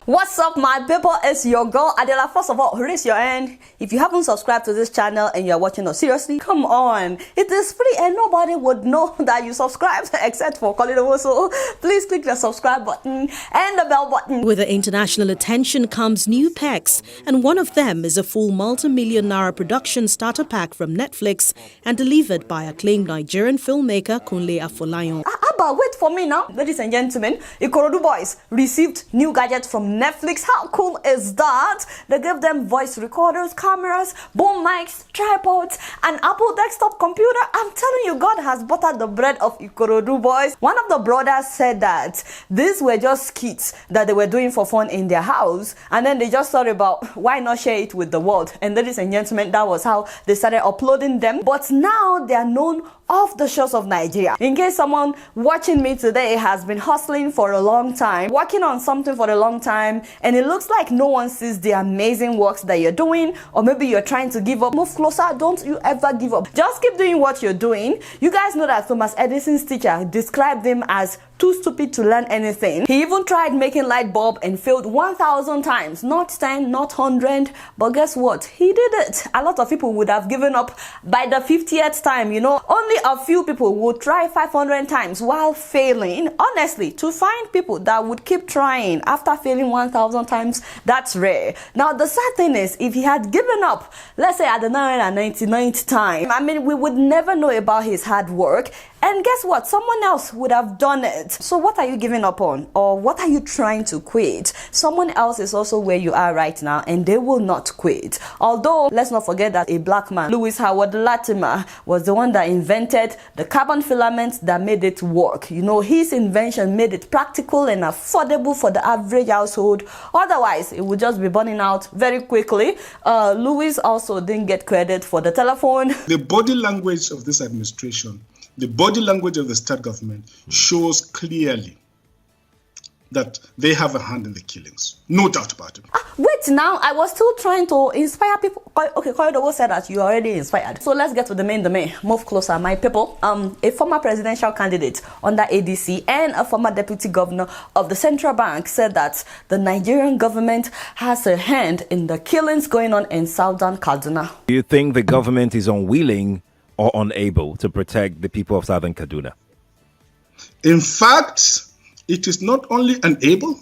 What's up, my people? It's your girl Adela. First of all, raise your hand if you haven't subscribed to this channel and you're watching us. Seriously, come on, it is free and nobody would know that you subscribed except for Kolidou. So please click the subscribe button and the bell button. With the international attention comes new packs, and one of them is a full multi-million naira production starter pack from Netflix and delivered by acclaimed Nigerian filmmaker Kunle Afolayan. But wait for me now, ladies and gentlemen. Ikorodu boys received new gadgets from Netflix. How cool is that? They gave them voice recorders, cameras, boom mics, tripods, and Apple desktop computer. I'm telling you, God has buttered the bread of Ikorodu boys. One of the brothers said that these were just skits that they were doing for fun in their house, and then they just thought about why not share it with the world. And ladies and gentlemen, that was how they started uploading them. But now they are known off the shores of Nigeria. In case someone watching me today has been hustling for a long time, working on something for a long time, and it looks like no one sees the amazing works that you're doing, or maybe you're trying to give up, move closer. Don't you ever give up. Just keep doing what you're doing. You guys know that Thomas Edison's teacher described him as too stupid to learn anything. He even tried making light bulb and failed 1,000 times. Not 10, not 100, but guess what? He did it. A lot of people would have given up by the 50th time, you know. Only a few people would try 500 times while failing. Honestly, to find people that would keep trying after failing 1,000 times, that's rare. Now, the sad thing is, if he had given up, let's say at the 999th time, I mean, we would never know about his hard work. And guess what? Someone else would have done it. So what are you giving up on? Or what are you trying to quit? Someone else is also where you are right now, and they will not quit. Although, let's not forget that a black man, Louis Howard Latimer, was the one that invented the carbon filament that made it work. You know, his invention made it practical and affordable for the average household. Otherwise, it would just be burning out very quickly. Louis also didn't get credit for the telephone. The body language of this administration, the body language of the state government shows clearly that they have a hand in the killings. No doubt about it. Wait now, I was still trying to inspire people. Okay, Kolidou said that you already inspired. So let's get to the main. Move closer, my people. A former presidential candidate under ADC and a former deputy governor of the central bank said that the Nigerian government has a hand in the killings going on in southern Kaduna. Do you think the government is unwilling or unable to protect the people of southern Kaduna? In fact, it is not only unable,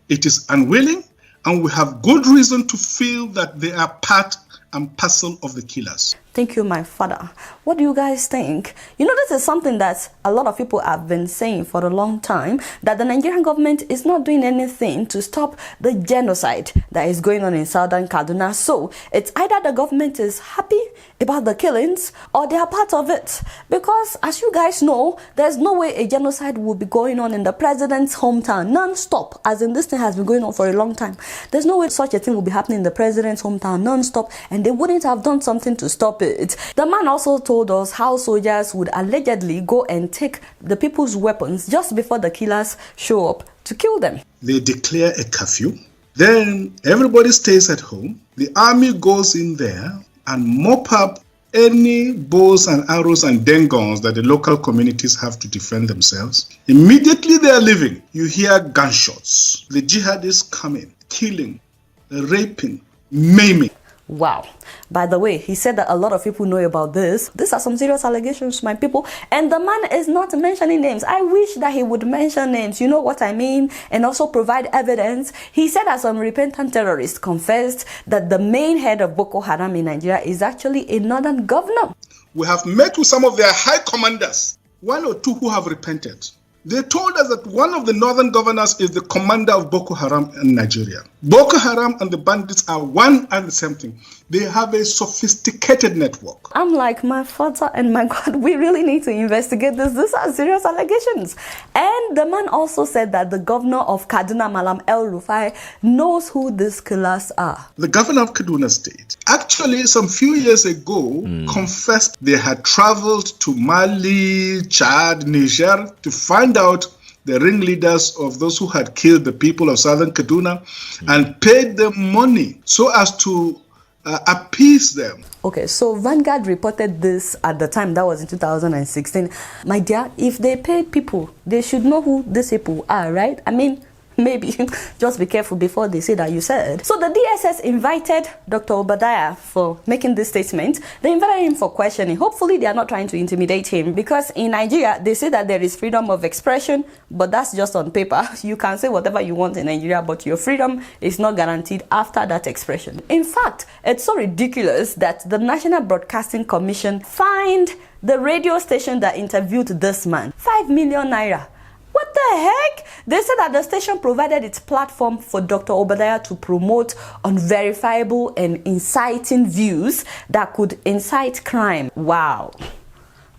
it is unwilling, and we have good reason to feel that they are part and parcel of the killers. Thank you, my father. What do you guys think? You know, this is something that a lot of people have been saying for a long time, that the Nigerian government is not doing anything to stop the genocide that is going on in southern Kaduna. So it's either the government is happy about the killings or they are part of it. Because as you guys know, there's no way a genocide will be going on in the president's hometown non-stop, as in this thing has been going on for a long time. There's no way such a thing will be happening in the president's hometown non-stop, and they wouldn't have done something to stop it. The man also told us how soldiers would allegedly go and take the people's weapons just before the killers show up to kill them. They declare a curfew, then everybody stays at home. The army goes in there and mop up any bows and arrows and dengons that the local communities have to defend themselves. Immediately they are leaving, you hear gunshots. The jihadists coming, killing, raping, maiming. Wow. By the way, he said that a lot of people know about this. These are some serious allegations, my people. And the man is not mentioning names. I wish that he would mention names, you know what I mean? And also provide evidence. He said that some repentant terrorists confessed that the main head of Boko Haram in Nigeria is actually a northern governor. We have met with some of their high commanders, one or two who have repented. They told us that one of the northern governors is the commander of Boko Haram in Nigeria. Boko Haram and the bandits are one and the same thing. They have a sophisticated network. I'm like, my father and my God, we really need to investigate this. These are serious allegations. And the man also said that the governor of Kaduna, Malam El Rufai, knows who these killers are. The governor of Kaduna State, actually some few years ago, confessed they had traveled to Mali, Chad, Niger to find out the ringleaders of those who had killed the people of southern Kaduna and paid them money so as to appease them. Okay, so Vanguard reported this at the time, that was in 2016. My dear, if they paid people, they should know who these people are, right? I mean, maybe just be careful before they say that you said. So the DSS invited Dr. Obadiah for making this statement. They invited him for questioning. Hopefully they are not trying to intimidate him, because in Nigeria they say that there is freedom of expression, but that's just on paper. You can say whatever you want in Nigeria, but your freedom is not guaranteed after that expression. In fact, it's so ridiculous that the National Broadcasting Commission fined the radio station that interviewed this man 5 million naira. What the heck? They said that the station provided its platform for Dr. Obadiah to promote unverifiable and inciting views that could incite crime. Wow.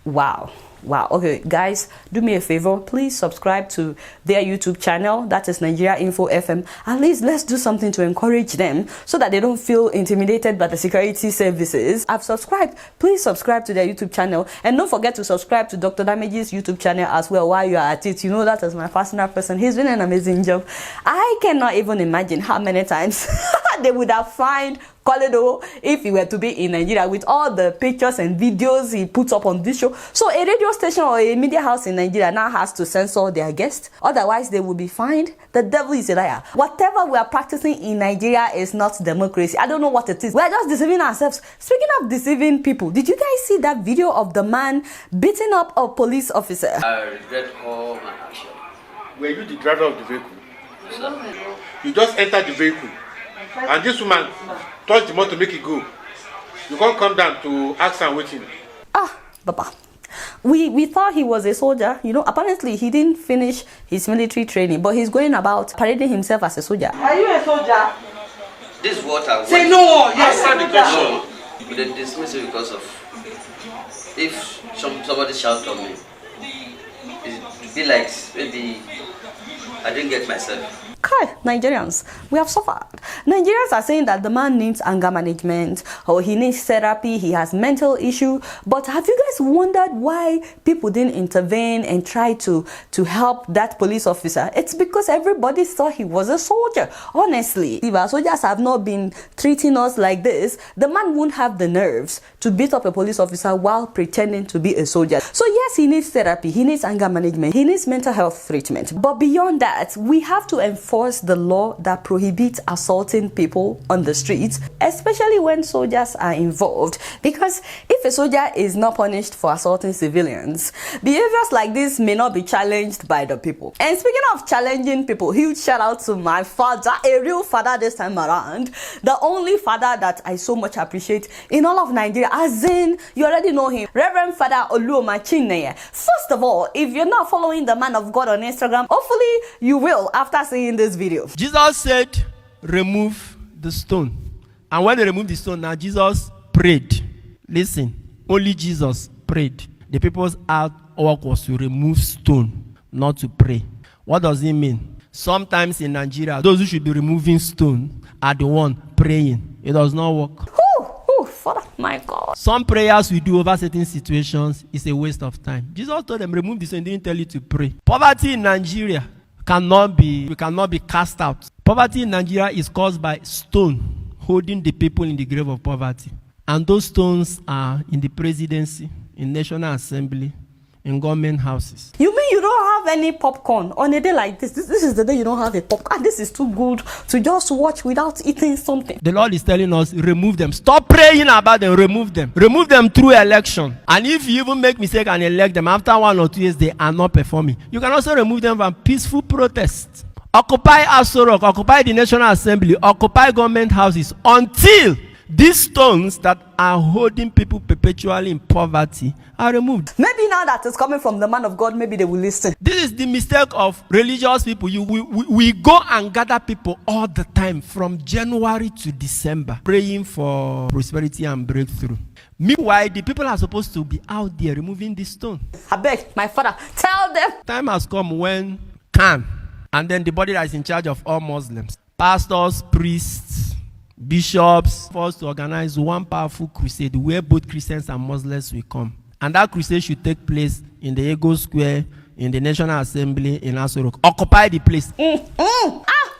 Wow. Wow. Okay, guys, do me a favor. Please subscribe to their YouTube channel. That is Nigeria Info FM. At least let's do something to encourage them so that they don't feel intimidated by the security services. I've subscribed. Please subscribe to their YouTube channel. And don't forget to subscribe to Dr. Damage's YouTube channel as well while you are at it. You know that is my personal person. He's doing an amazing job. I cannot even imagine how many times they would have fined Koledo if he were to be in Nigeria with all the pictures and videos he puts up on this show. So a radio station or a media house in Nigeria now has to censor their guests, otherwise they will be fined. The devil is a liar. Whatever we are practicing in Nigeria is not democracy. I don't know what it is. We are just deceiving ourselves. Speaking of deceiving people, did you guys see that video of the man beating up a police officer? I regret all my actions. Were you the driver of the vehicle? Sir. You just entered the vehicle, and this woman touched the motor to make it go. You can't come down to ask and waiting. Baba. We thought he was a soldier. You know, apparently he didn't finish his military training, but he's going about parading himself as a soldier. Are you a soldier? This is what I Say no, yes, Answer the question. No, but they dismiss it because of if somebody shouts on me, it be like maybe I didn't get myself. Kai, Nigerians, we have suffered. Nigerians are saying that the man needs anger management, or he needs therapy, he has mental issue. But have you guys wondered why people didn't intervene and try to help that police officer? It's because everybody thought he was a soldier. Honestly, if our soldiers have not been treating us like this, the man won't have the nerves to beat up a police officer while pretending to be a soldier. So yes, he needs therapy, he needs anger management, he needs mental health treatment. But beyond that, we have to enforce the law that prohibits assaulting people on the streets, especially when soldiers are involved. Because if a soldier is not punished for assaulting civilians, behaviors like this may not be challenged by the people. And speaking of challenging people, huge shout out to my father, a real father this time around, the only father that I so much appreciate in all of Nigeria, as in, you already know him, Reverend Father Oluomachineye. First of all, if you're not following the man of God on Instagram, hopefully you will after seeing this video. Jesus said, remove the stone. And when they removed the stone, now Jesus prayed. Listen, only Jesus prayed. The people's work was to remove stone, not to pray. What does it mean? Sometimes in Nigeria, those who should be removing stone are the one praying. It does not work. Father, my God. Some prayers we do over certain situations is a waste of time. Jesus told them, remove the stone. He didn't tell you to pray. Poverty in Nigeria cannot be cast out. Poverty in Nigeria is caused by stone holding the people in the grave of poverty. And those stones are in the presidency, in National Assembly, in government houses. You mean you don't have any popcorn on a day like this? This is the day you don't have a popcorn. This is too good to just watch without eating something. The Lord is telling us, remove them. Stop praying about them, remove them. Remove them through election. And if you even make mistake and elect them, after 1 or 2 years, they are not performing. You can also remove them from peaceful protests. Occupy Aso Rock, occupy the National Assembly, occupy government houses until these stones that are holding people perpetually in poverty are removed. Maybe now that it's coming from the man of God, maybe they will listen. This is the mistake of religious people. We go and gather people all the time from January to December, praying for prosperity and breakthrough. Meanwhile, the people are supposed to be out there removing this stone. I beg, my father, tell them. Time has come when Khan, and then the body that is in charge of all Muslims, pastors, priests, bishops, forced to organize one powerful crusade where both Christians and Muslims will come. And that crusade should take place in the Ego Square, in the National Assembly, in Aso Rock. Occupy the place.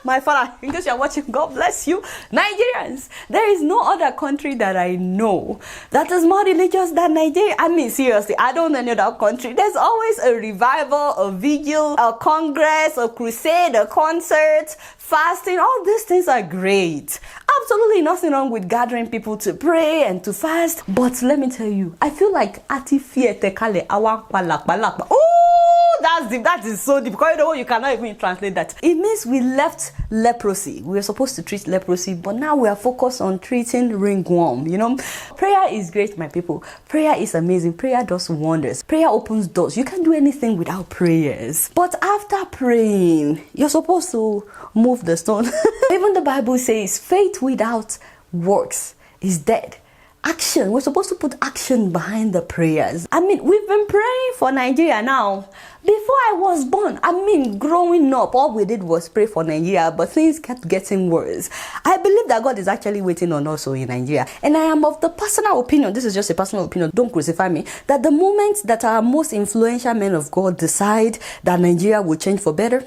My father, in case you're watching, God bless you. Nigerians, there is no other country that I know that is more religious than Nigeria. I mean, seriously, I don't know any other country. There's always a revival, a vigil, a congress, a crusade, a concert, fasting. All these things are great. Absolutely nothing wrong with gathering people to pray and to fast. But let me tell you, I feel like that is so deep. Because you cannot even translate that. It means we left leprosy. We were supposed to treat leprosy, but now we are focused on treating ringworm. You know, prayer is great, my people. Prayer is amazing. Prayer does wonders. Prayer opens doors. You can't do anything without prayers. But after praying, you're supposed to move the stone. Even the Bible says faith without works is dead. Action. We're supposed to put action behind the prayers. I mean, we've been praying for Nigeria now. Before I was born, I mean, growing up, all we did was pray for Nigeria, but things kept getting worse. I believe that God is actually waiting on us in Nigeria. And I am of the personal opinion, this is just a personal opinion, don't crucify me, that the moment that our most influential men of God decide that Nigeria will change for better,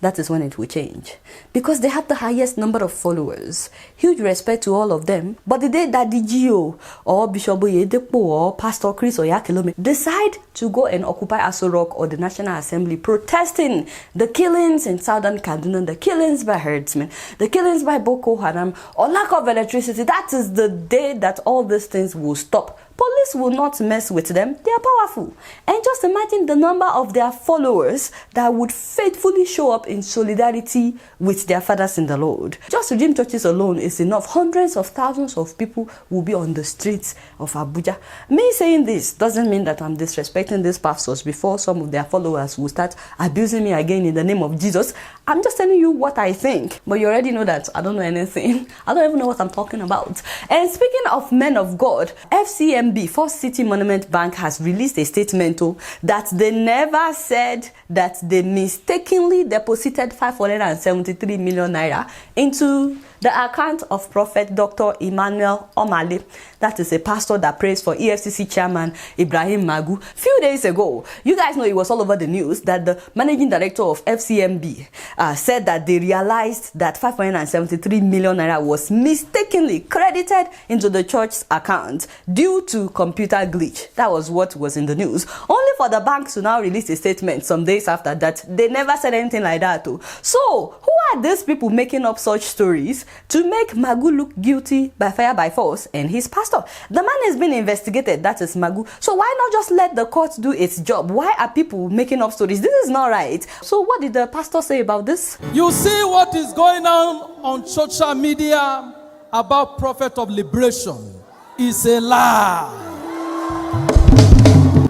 that is when it will change. Because they have the highest number of followers. Huge respect to all of them. But the day that the GO or Bishop Oyedepo or Pastor Chris or Yakilome decide to go and occupy Aso Rock or the National Assembly protesting the killings in southern Kaduna, the killings by herdsmen, the killings by Boko Haram, or lack of electricity, that is the day that all these things will stop. Police will not mess with them. They are powerful. And just imagine the number of their followers that would faithfully show up in solidarity with their fathers in the Lord. Just Redeemed churches alone is enough. Hundreds of thousands of people will be on the streets of Abuja. Me saying this doesn't mean that I'm disrespecting these pastors before some of their followers will start abusing me again in the name of Jesus. I'm just telling you what I think. But you already know that I don't know anything. I don't even know what I'm talking about. And speaking of men of God, FCMB, First City Monument Bank, has released a statement that they never said that they mistakenly deposited 573 million naira into the account of Prophet Dr. Emmanuel Omale. That is a pastor that prays for EFCC chairman Ibrahim Magu. Few days ago, you guys know it was all over the news that the managing director of FCMB said that they realized that 573 million naira was mistakenly credited into the church's account due to computer glitch. That was what was in the news. Only for the bank to now release a statement some days after that. They never said anything like that too. So, who are these people making up such stories to make Magu look guilty by fire by force and his pastor? The man is being investigated, that is Magu. So why not just let the court do its job? Why are people making up stories? This is not right. So what did the pastor say about this? You see what is going on social media about Prophet of Liberation is a lie.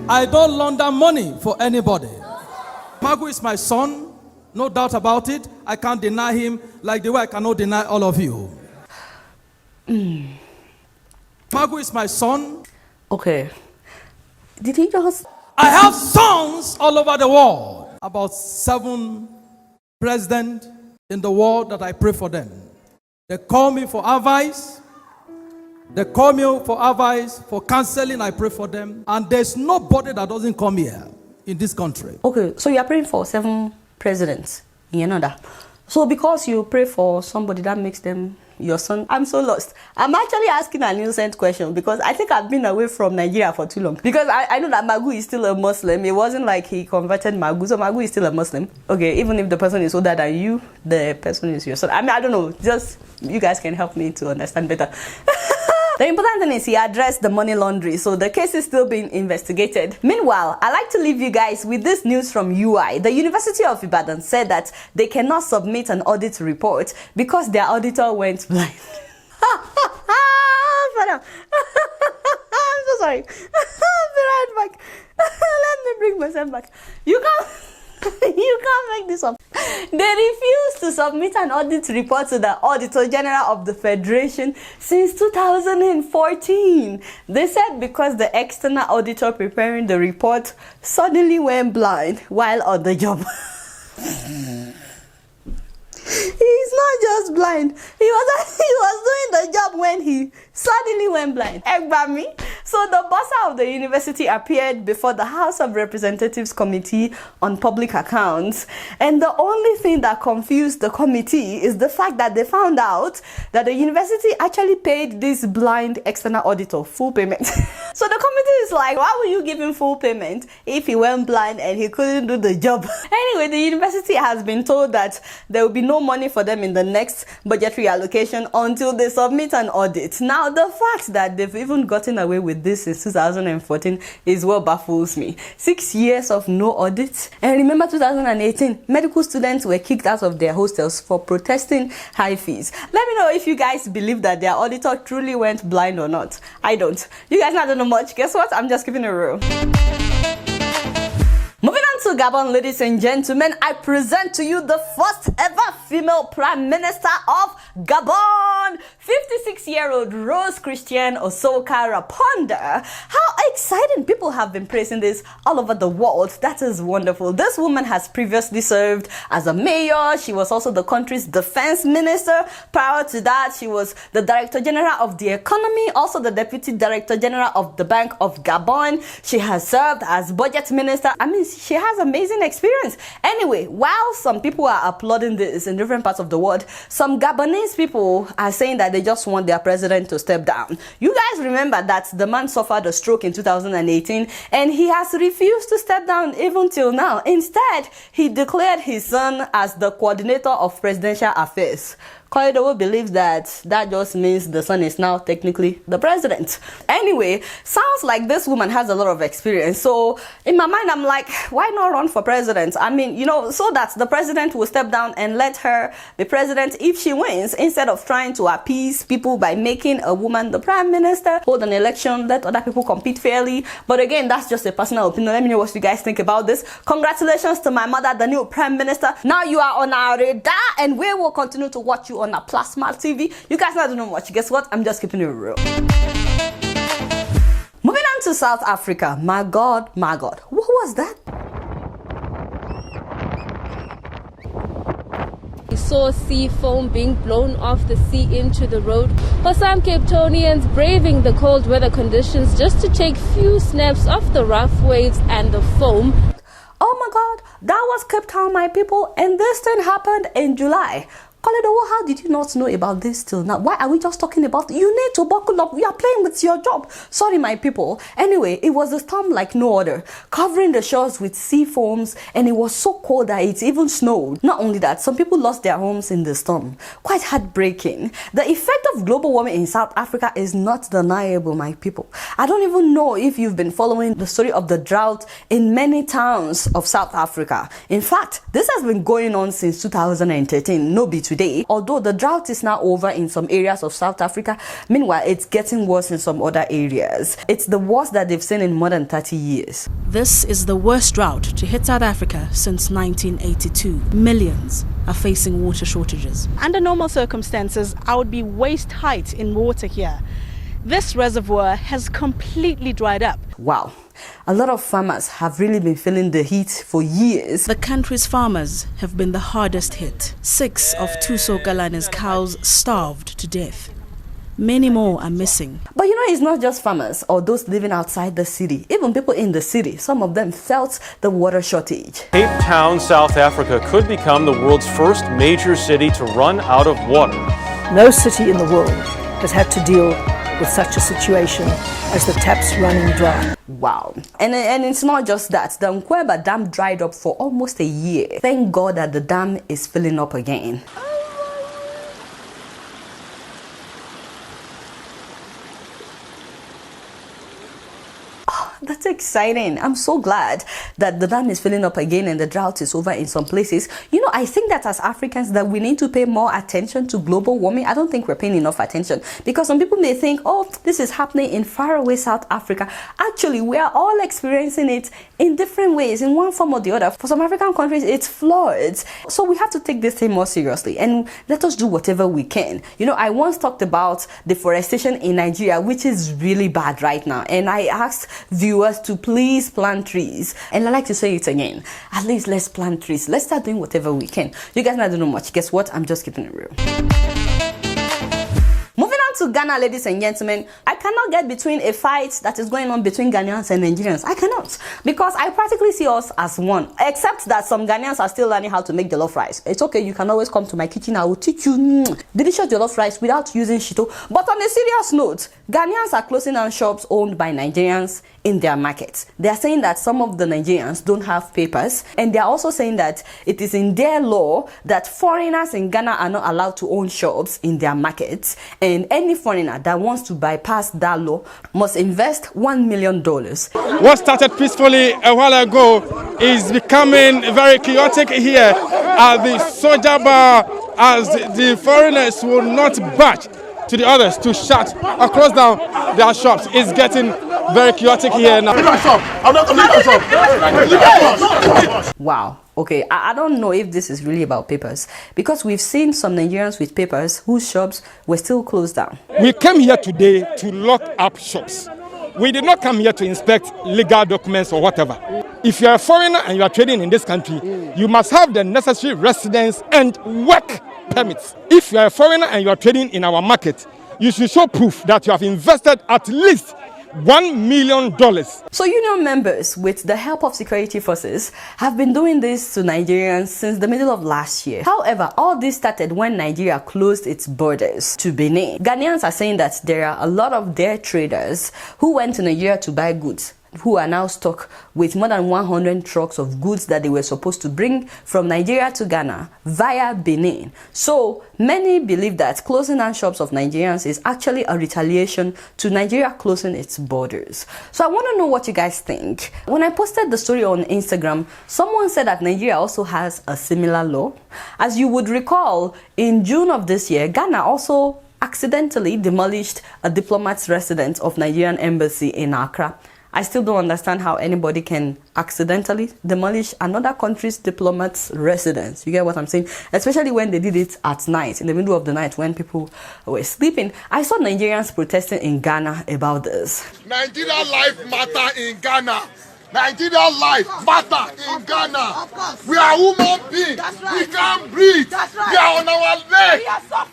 I don't launder money for anybody. Magu is my son. No doubt about it. I can't deny him like the way I cannot deny all of you. Magu is my son. Okay. Did he just... I have sons all over the world. About 7 presidents in the world that I pray for them. They call me for advice. They call me for advice, for counseling. I pray for them. And there's nobody that doesn't come here in this country. Okay, so you are praying for 7 presidents in another. So because you pray for somebody, that makes them your son? I'm so lost. I'm actually asking an innocent question because I think I've been away from Nigeria for too long. Because I know that Magu is still a Muslim. It wasn't like he converted Magu. So Magu is still a Muslim. Okay, even if the person is older than you, the person is your son. I mean, I don't know. Just, you guys can help me to understand better. The important thing is he addressed the money laundering, so the case is still being investigated. Meanwhile, I like to leave you guys with this news from UI. The University of Ibadan said that they cannot submit an audit report because their auditor went blind. I'm so sorry. I'll be right back. Let me bring myself back. You can't make this up. They refused to submit an audit report to the Auditor General of the Federation since 2014. They said because the external auditor preparing the report suddenly went blind while on the job. He's not just blind. He was doing the job when he suddenly went blind. Egbami. So the bursar of the university appeared before the House of Representatives Committee on Public Accounts, and the only thing that confused the committee is the fact that they found out that the university actually paid this blind external auditor full payment. So the committee is like, why would you give him full payment if he went blind and he couldn't do the job? Anyway, the university has been told that there will be no money for them in the next budgetary allocation until they submit an audit. Now, the fact that they've even gotten away with this since 2014 is what baffles me. 6 years of no audit. And remember 2018, medical students were kicked out of their hostels for protesting high fees. Let me know if you guys believe that their auditor truly went blind or not. I don't. You guys not know much. Guess what? I'm just keeping it real. Moving on to Gabon, ladies and gentlemen, I present to you the first ever female Prime Minister of Gabon, 56-year-old Rose Christian Osoka Raponda. How exciting! People have been praising this all over the world. That is wonderful. This woman has previously served as a mayor. She was also the country's defense minister. Prior to that, she was the Director General of the Economy, also the Deputy Director General of the Bank of Gabon. She has served as budget minister. I mean, she has amazing experience. Anyway, while some people are applauding this in different parts of the world, some Gabonese people are saying that they just want their president to step down. You guys remember that the man suffered a stroke in 2018 and he has refused to step down even till now. Instead, he declared his son as the coordinator of presidential affairs. Ikorodu believes that just means the son is now technically the president. Anyway, sounds like this woman has a lot of experience. So in my mind, I'm like, why not run for president? I mean, you know, so that the president will step down and let her be president if she wins, instead of trying to appease people by making a woman the prime minister, hold an election, let other people compete fairly. But again, that's just a personal opinion. Let me know what you guys think about this. Congratulations to my mother, the new prime minister. Now you are on our radar and we will continue to watch you on a plasma TV. You guys not know much. Guess what? I'm just keeping it real. Moving on to South Africa. My God, my God. What was that? We saw sea foam being blown off the sea into the road. For some Cape Townians, braving the cold weather conditions just to take few snaps off the rough waves and the foam. Oh my God, that was Cape Town, my people, and this thing happened in July. Ikorodu, how did you not know about this till now? Why are we just talking about it? You need to buckle up. We are playing with your job. Sorry, my people. Anyway, it was a storm like no other, covering the shores with sea foams, and it was so cold that it even snowed. Not only that, some people lost their homes in the storm. Quite heartbreaking. The effect of global warming in South Africa is not deniable, my people. I don't even know if you've been following the story of the drought in many towns of South Africa. In fact, this has been going on since 2013. No be today, although the drought is now over in some areas of South Africa. Meanwhile, it's getting worse in some other areas. It's the worst that they've seen in more than 30 years. This is the worst drought to hit South Africa since 1982. Millions are facing water shortages. Under normal circumstances, I would be waist height in water here. This reservoir has completely dried up. Wow. A lot of farmers have really been feeling the heat for years. The country's farmers have been the hardest hit. 6 of Tuso Galana's cows starved to death. Many more are missing. But you know, it's not just farmers or those living outside the city. Even people in the city, some of them felt the water shortage. Cape Town, South Africa could become the world's first major city to run out of water. No city in the world has had to deal with such a situation as the taps running dry. Wow. And it's not just that. The Nkweba Dam dried up for almost a year. Thank God that the dam is filling up again. That's exciting. I'm so glad that the dam is filling up again and the drought is over in some places. You know, I think that as Africans that we need to pay more attention to global warming. I don't think we're paying enough attention, because some people may think, oh, this is happening in faraway South Africa. Actually, we are all experiencing it in different ways, in one form or the other. For some African countries, it's floods. So we have to take this thing more seriously and let us do whatever we can. You know, I once talked about deforestation in Nigeria, which is really bad right now. And I asked viewers to please plant trees, and I like to say it again, at least let's plant trees. Let's start doing whatever we can. You guys not know much. Guess what? I'm just keeping it real. Moving on to Ghana, ladies and gentlemen. I cannot get between a fight that is going on between Ghanaians and Nigerians. I cannot, because I practically see us as one, except that some Ghanaians are still learning how to make jollof rice. It's okay, you can always come to my kitchen. I will teach you delicious jollof rice without using shito. But on a serious note, Ghanaians are closing down shops owned by Nigerians in their markets. They are saying that some of the Nigerians don't have papers, and they are also saying that it is in their law that foreigners in Ghana are not allowed to own shops in their markets, and any foreigner that wants to bypass that law must invest $1 million. What started peacefully a while ago is becoming very chaotic here at the Soldier Bar, as the foreigners will not budge to the others to shut or close down their shops. It's getting very chaotic here now. Wow. Okay, I don't know if this is really about papers, because we've seen some Nigerians with papers whose shops were still closed down. We came here today to lock up shops. We did not come here to inspect legal documents or whatever. If you are a foreigner and you are trading in this country, you must have the necessary residence and work permits. If you are a foreigner and you are trading in our market, you should show proof that you have invested at least $1 million. So union members, with the help of security forces, have been doing this to Nigerians since the middle of last year. However, all this started when Nigeria closed its borders to Benin. Ghanaians are saying that there are a lot of their traders who went to Nigeria to buy goods, who are now stuck with more than 100 trucks of goods that they were supposed to bring from Nigeria to Ghana via Benin. So many believe that closing down shops of Nigerians is actually a retaliation to Nigeria closing its borders. So I want to know what you guys think. When I posted the story on Instagram, someone said that Nigeria also has a similar law. As you would recall, in June of this year, Ghana also accidentally demolished a diplomat's residence of Nigerian embassy in Accra. I still don't understand how anybody can accidentally demolish another country's diplomat's residence. You get what I'm saying? Especially when they did it at night, in the middle of the night when people were sleeping. I saw Nigerians protesting in Ghana about this. Nigeria life matter in Ghana. Nigeria life matter in Ghana. We are human beings. Right. We can't breathe. Right. We are on our legs.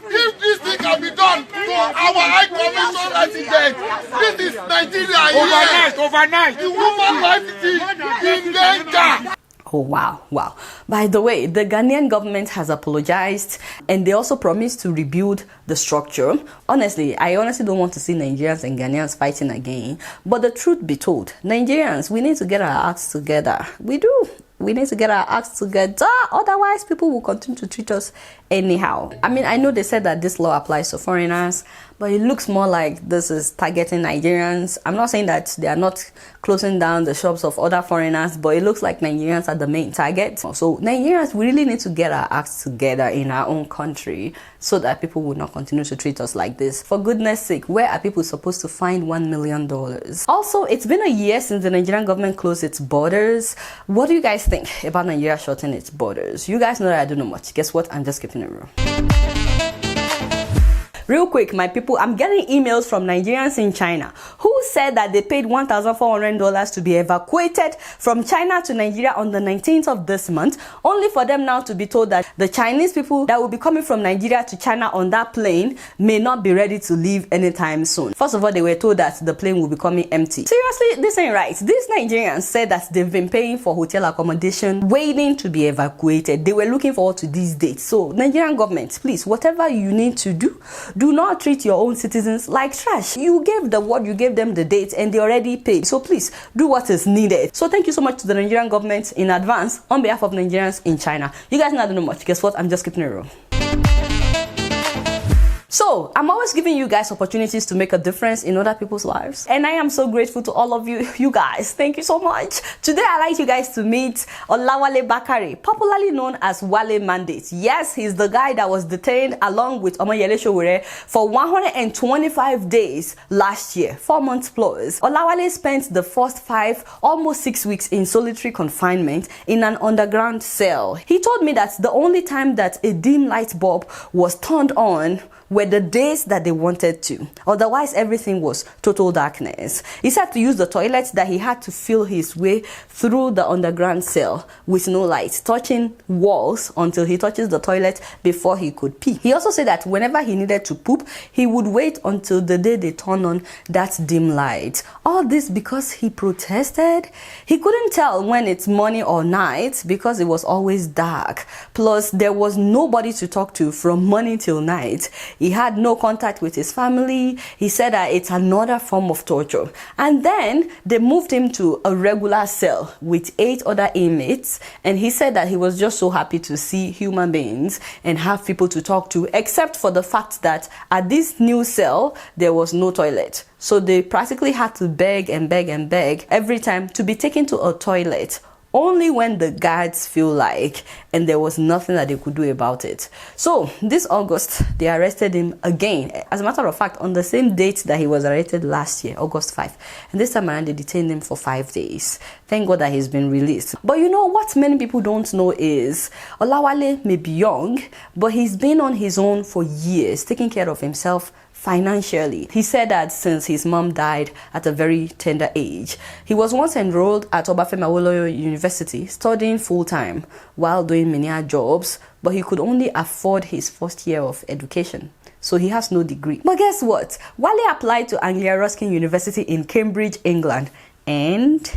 If this thing can be done to our High Commission resident, this is Nigeria. Overnight. The human life is in danger. Oh, wow. By the way, the Ghanaian government has apologized, and they also promised to rebuild the structure. I honestly don't want to see Nigerians and Ghanaians fighting again. But the truth be told, Nigerians, we need to get our acts together. We do. We need to get our acts together. Otherwise, people will continue to treat us anyhow. I know they said that this law applies to foreigners, but it looks more like this is targeting Nigerians. I'm not saying that they are not closing down the shops of other foreigners, but it looks like Nigerians are the main target. So Nigerians, we really need to get our acts together in our own country so that people will not continue to treat us like this. For goodness sake, where are people supposed to find $1 million? Also, it's been a year since the Nigerian government closed its borders. What do you guys think about Nigeria shutting its borders? You guys know that I don't know much. Guess what? I'm just keeping it real. Real quick, my people, I'm getting emails from Nigerians in China who said that they paid $1,400 to be evacuated from China to Nigeria on the 19th of this month, only for them now to be told that the Chinese people that will be coming from Nigeria to China on that plane may not be ready to leave anytime soon. First of all, they were told that the plane will be coming empty. Seriously, this ain't right. These Nigerians said that they've been paying for hotel accommodation, waiting to be evacuated. They were looking forward to these dates. So, Nigerian government, please, whatever you need to do not treat your own citizens like trash. You gave the word, you gave them the date, and they already paid. So please, do what is needed. So thank you so much to the Nigerian government in advance on behalf of Nigerians in China. You guys know I don't know much. Guess what? I'm just keeping it real. So, I'm always giving you guys opportunities to make a difference in other people's lives. And I am so grateful to all of you guys. Thank you so much. Today, I'd like you guys to meet Olawale Bakare, popularly known as Wale Mandate. Yes, he's the guy that was detained along with Omoyele Sowore for 125 days last year, 4 months plus. Olawale spent the first 5, almost 6 weeks in solitary confinement in an underground cell. He told me that the only time that a dim light bulb was turned on were the days that they wanted to. Otherwise, everything was total darkness. He said to use the toilet that he had to feel his way through the underground cell with no light, touching walls until he touches the toilet before he could pee. He also said that whenever he needed to poop, he would wait until the day they turn on that dim light. All this because he protested. He couldn't tell when it's morning or night because it was always dark. Plus, there was nobody to talk to from morning till night. He had no contact with his family. He said that it's another form of torture. And then they moved him to a regular cell with 8 other inmates, and he said that he was just so happy to see human beings and have people to talk to, except for the fact that at this new cell there was no toilet. So they practically had to beg and beg and beg every time to be taken to a toilet, only when the guards feel like, and there was nothing that they could do about it. So this August, they arrested him again. As a matter of fact, on the same date that he was arrested last year, August 5. And this time around, they detained him for 5 days. Thank God that he's been released. But you know what many people don't know is, Olawale may be young, but he's been on his own for years, taking care of himself financially. He said that since his mom died at a very tender age, he was once enrolled at Obafemi Awolowo University studying full-time while doing many jobs, but he could only afford his first year of education. So he has no degree. But guess what? Wale applied to Anglia Ruskin University in Cambridge, England. And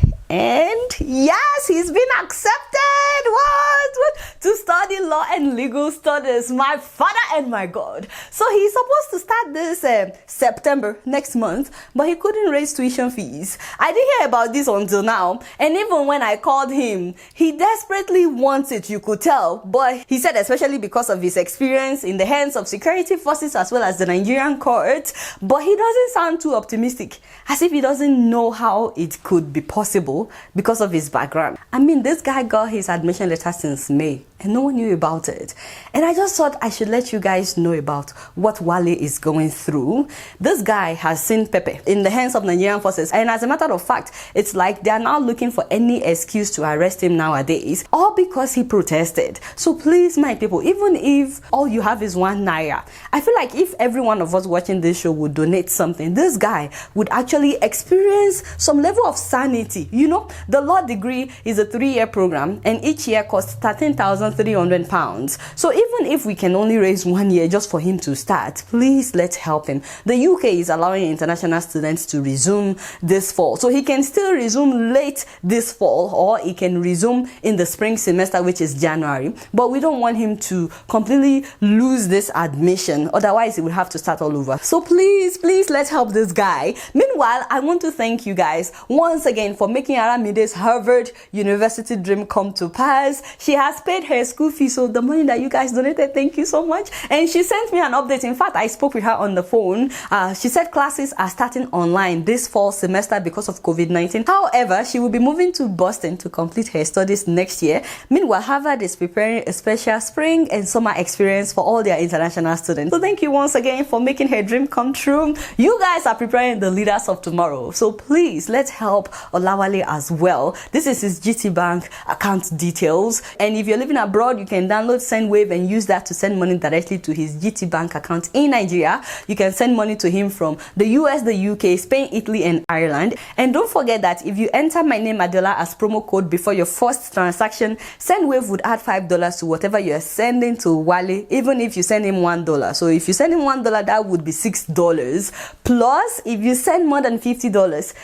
yes, he's been accepted. What? To study law and legal studies. My father and my God. So he's supposed to start this September next month, but he couldn't raise tuition fees. I didn't hear about this until now. And even when I called him, he desperately wants it, you could tell. But he said especially because of his experience in the hands of security forces as well as the Nigerian court. But he doesn't sound too optimistic, as if he doesn't know how it could be possible because of his background. I mean, this guy got his admission letter since May and no one knew about it. And I just thought I should let you guys know about what Wale is going through. This guy has seen Pepe in the hands of Nigerian forces, and as a matter of fact, it's like they are now looking for any excuse to arrest him nowadays, all because he protested. So please, my people, even if all you have is 1 naira, I feel like if every one of us watching this show would donate something, this guy would actually experience some level of sanity. You know, the law degree is a 3-year program, and each year costs 13,300 pounds. So even if we can only raise 1 year just for him to start, please let's help him. The UK is allowing international students to resume this fall, so he can still resume late this fall, or he can resume in the spring semester, which is January. But we don't want him to completely lose this admission, otherwise he will have to start all over. So please let's help this guy. Meanwhile, I want to thank you guys once again for making Aramide's Harvard University dream come to pass. She has paid her school fees, so the money that you guys donated, thank you so much. And she sent me an update. In fact, I spoke with her on the phone. She said classes are starting online this fall semester because of COVID-19. However, she will be moving to Boston to complete her studies next year. Meanwhile, Harvard is preparing a special spring and summer experience for all their international students. So thank you once again for making her dream come true. You guys are preparing the leaders of tomorrow, so please let's help Olawale as well. This is his Gtbank account details, and if you're living abroad, you can download SendWave and use that to send money directly to his Gtbank account in Nigeria. You can send money to him from the US, the UK, Spain, Italy, and Ireland. And don't forget that if you enter my name Adeola as promo code before your first transaction, SendWave would add $5 to whatever you're sending to Wale, even if you send him $1. So if you send him $1, that would be $6. Plus, if you send more than $50,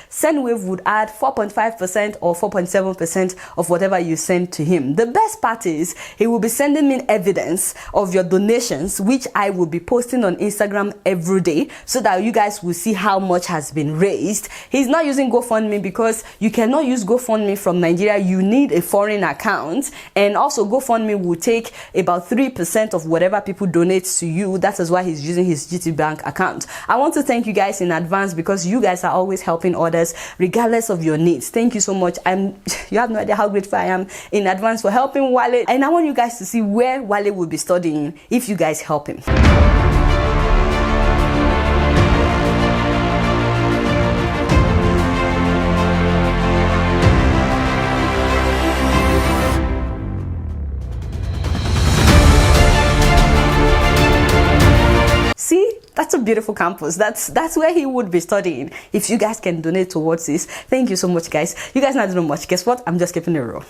SendWave would add 4.5% or 4.7% of whatever you send to him. The best part is he will be sending me evidence of your donations, which I will be posting on Instagram every day so that you guys will see how much has been raised. He's not using GoFundMe because you cannot use GoFundMe from Nigeria. You need a foreign account, and also GoFundMe will take about 3% of whatever people donate to you. That is why he's using his Gtbank account. I want to thank you guys in advance because you guys are always helping others regardless of your needs. Thank you so much. You have no idea how grateful I am in advance for helping Wale, and I want you guys to see where Wale will be studying if you guys help him. See, a beautiful campus. That's where he would be studying. If you guys can donate towards this, thank you so much, guys. You guys not doing much. Guess what? I'm just keeping it real.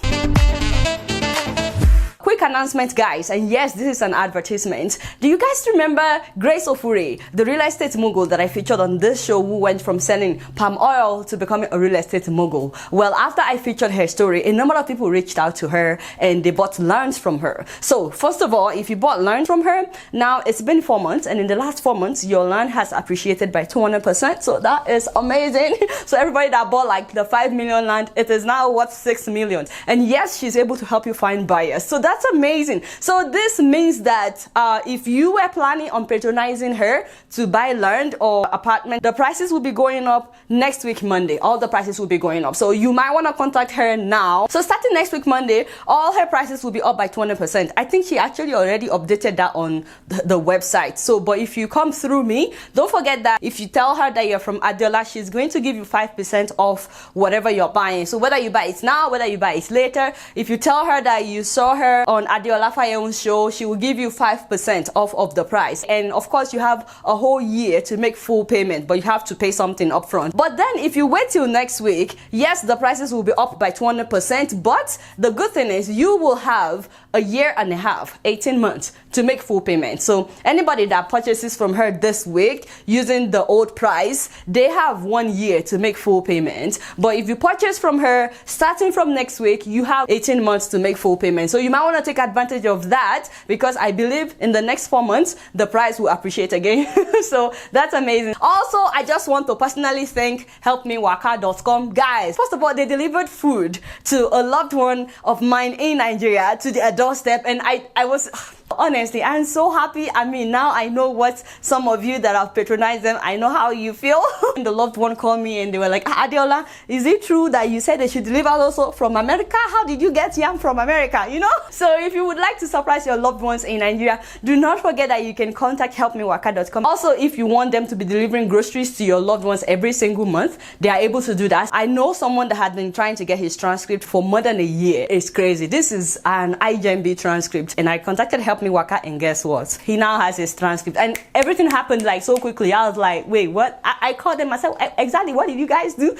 Quick announcement, guys, and yes, this is an advertisement. Do you guys remember Grace Ofure, the real estate mogul that I featured on this show, who went from selling palm oil to becoming a real estate mogul? Well, after I featured her story, a number of people reached out to her and they bought lands from her. So first of all, if you bought land from her, now it's been 4 months, and in the last 4 months your land has appreciated by 200%. So that is amazing. So everybody that bought like the 5 million land, it is now worth 6 million. And yes, she's able to help you find buyers. So that's amazing. So this means that if you were planning on patronizing her to buy land or apartment, the prices will be going up next week Monday. All the prices will be going up. So you might want to contact her now. So starting next week Monday, all her prices will be up by 20%. I think she actually already updated that on the website. So, but if you come through me, don't forget that if you tell her that you're from Adeola, she's going to give you 5% off whatever you're buying. So whether you buy it now, whether you buy it later, if you tell her that you saw her on Adeola Fayeun's show, she will give you 5% off of the price. And of course, you have a whole year to make full payment, but you have to pay something upfront. But then if you wait till next week, yes, the prices will be up by 200%, but the good thing is you will have a year and a half, 18 months to make full payment. So anybody that purchases from her this week using the old price, they have 1 year to make full payment. But if you purchase from her starting from next week, you have 18 months to make full payment. So you might want to take advantage of that, because I believe in the next 4 months the price will appreciate again. So that's amazing. Also, I just want to personally thank helpmewaka.com. Guys, first of all, they delivered food to a loved one of mine in Nigeria to their doorstep, and I was honestly, I'm so happy. I mean, now I know what some of you that have patronized them, I know how you feel. The loved one called me and they were like, Adeola, is it true that you said they should deliver also from America? How did you get yam from America? You know? So if you would like to surprise your loved ones in Nigeria, do not forget that you can contact helpmewaka.com. Also, if you want them to be delivering groceries to your loved ones every single month, they are able to do that. I know someone that had been trying to get his transcript for more than a year. It's crazy. This is an IJMB transcript, and I contacted Help Me Waka, and guess what? He now has his transcript, and everything happened like so quickly. I was like, wait, what? I called them myself. Exactly, what did you guys do?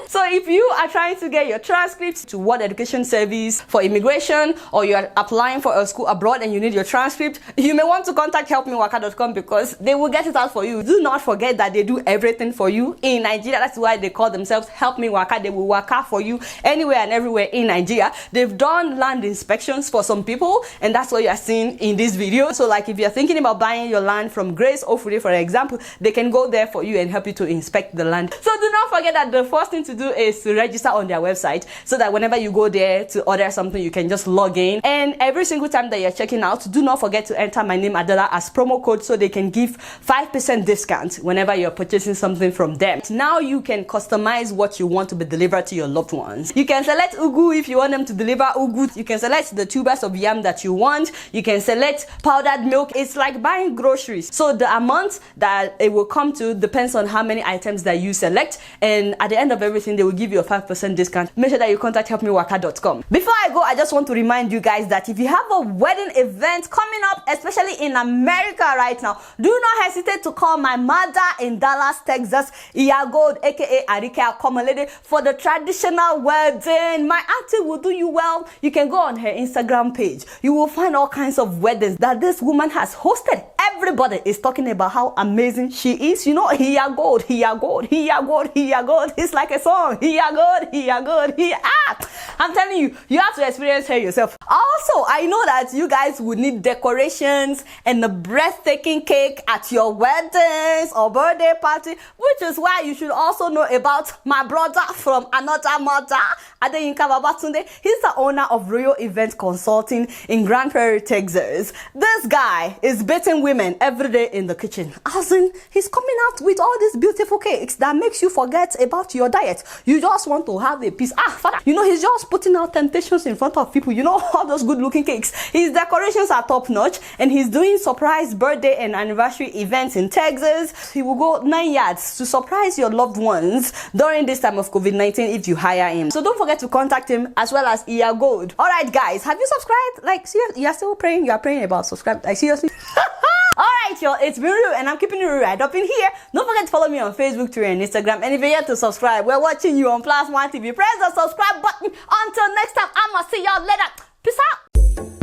So if you are trying to get your transcripts to World Education Service for immigration, or you are applying for a school abroad and you need your transcript, you may want to contact helpmewaka.com, because they will get it out for you. Do not forget that they do everything for you in Nigeria. That's why they call themselves Help Me Waka. They will waka for you anywhere and everywhere in Nigeria. They've done land inspections for some people, and that's what you are seeing in this video. So like if you're thinking about buying your land from Grace Ofure, for example, they can go there for you and help you to inspect the land. So do not forget that the first thing to do is to register on their website, so that whenever you go there to order something, you can just log in. And every single time that you're checking out, do not forget to enter my name Adeola as promo code, so they can give 5% discount whenever you're purchasing something from them. Now you can customize what you want to be delivered to your loved ones. You can select ugu if you want them to deliver ugu. You can select the tubers of yam that you want. You can select powdered milk. It's like buying groceries. So the amount that it will come to depends on how many items that you select, and at the end of everything they will give you a 5% discount. Make sure that you contact helpmewaka.com. Before I go, I just want to remind you guys that if you have a wedding event coming up, especially in America right now, do not hesitate to call my mother in Dallas, Texas, Iyagold, aka Arika Komalede, for the traditional wedding. My auntie will do you well. You can go on her Instagram page. You will find all kinds of weddings that this woman has hosted. Everybody is talking about how amazing she is. You know, Iyagold, Iyagold, Iyagold, Iyagold. It's like a song. Iyagold, Iyagold, I'm telling you, you have to experience her yourself. Also, I know that you guys would need decorations and a breathtaking cake at your weddings or birthday party, which is why you should also know about my brother from another mother, Adeyinka Babatunde. He's the owner of Royal Event Consulting in Grand Prairie, Texas. This guy is beating women every day in the kitchen. As in, he's coming out with all these beautiful cakes that makes you forget about your diet. You just want to have a piece. Father, you know, he's just putting out temptations in front of people. You know, all those good looking cakes. His decorations are top notch, and he's doing surprise birthday and anniversary events in Texas. He will go 9 yards to surprise your loved ones during this time of COVID-19 if you hire him. So don't forget to contact him, as well as Iyagold. Alright guys, have you subscribed? Like, seriously, you're still praying? You're praying about subscribe? Like, seriously? Alright, y'all, it's been real, and I'm keeping it right up in here. Don't forget to follow me on Facebook, Twitter, and Instagram. And if you're yet to subscribe, we're watching you on Plus One TV. Press the subscribe button. Until next time, I'ma see y'all later. Peace out.